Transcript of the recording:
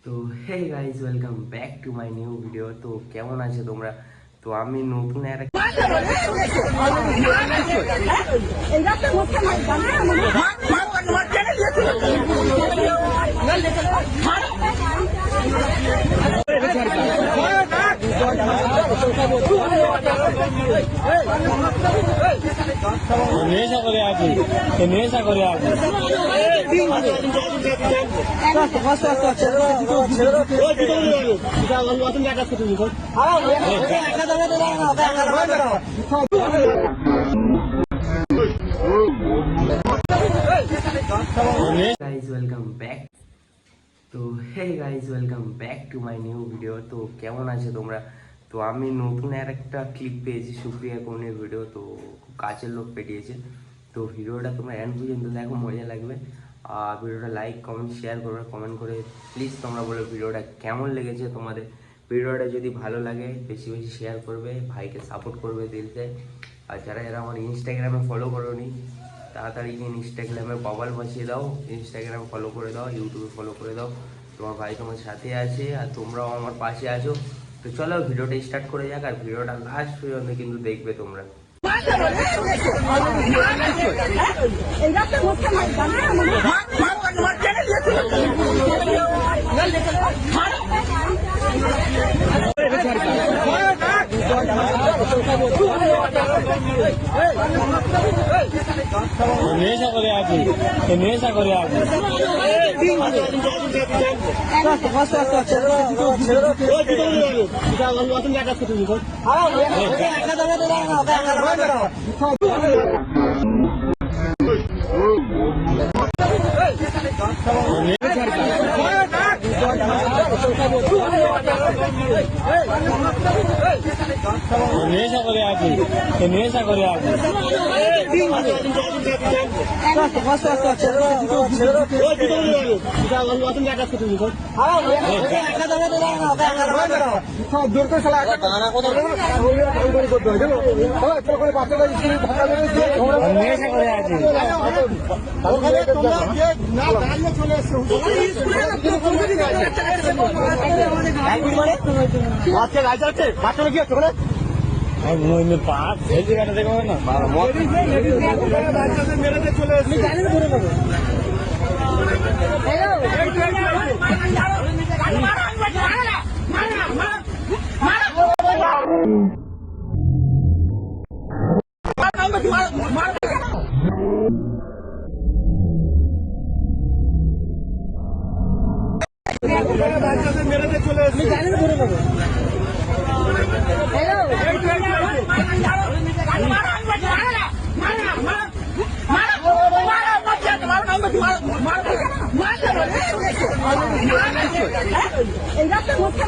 তো hey guys welcome back to my new video. তো কেমন আছো তোমরা? তো আমি নতুন একটা নেশা করে আছি নেশা করে আছি গাইজ ওয়েলকাম ব্যাক। তো hey guys welcome back to my new video. তো কেমন আছো তোমরা? তো আমি নতুন আর একটা ক্লিপ পেয়েছি সুপ্রিয়া কোনের ভিডিও। তো খুব কাছের লোক পেটিয়েছে। তো ভিডিওটা তোমরা এন্ড পর্যন্ত দেখো, মজা লাগবে। আর ভিডিওটা লাইক কমেন্ট শেয়ার করবে, কমেন্ট করে প্লিজ তোমরা বলো ভিডিওটা কেমন লেগেছে তোমাদের। ভিডিওটা যদি ভালো লাগে বেশি বেশি শেয়ার করবে, ভাইকে সাপোর্ট করবে দিলতে। আর যারা যারা আমার ইনস্টাগ্রামে ফলো করোনি তাড়াতাড়ি গিয়ে ইনস্টাগ্রামে বাবাল বসিয়ে দাও, ইনস্টাগ্রাম ফলো করে দাও, ইউটিউবে ফলো করে দাও। তোমার ভাই তোমার সাথে আছে আর তোমরাও আমার পাশে আছো। তো চলো ভিডিওটা স্টার্ট করে যাক, আর ভিডিওটা লাস্ট পর্যন্ত কিন্তু দেখবে তোমরা। নেশা করে আছি নেশা করে আছি নেশা করে আছি নেশা করে আছি নেশা করে আছি বাচ্চা গাছ আছে, বাচ্চারা কি আছে ওখানে? পাঁচ হেলদি কাটা দেখো না মেরেতে চলে এসেছে। মেরেতে চলে এসেছে। এই রাস্তার মধ্যে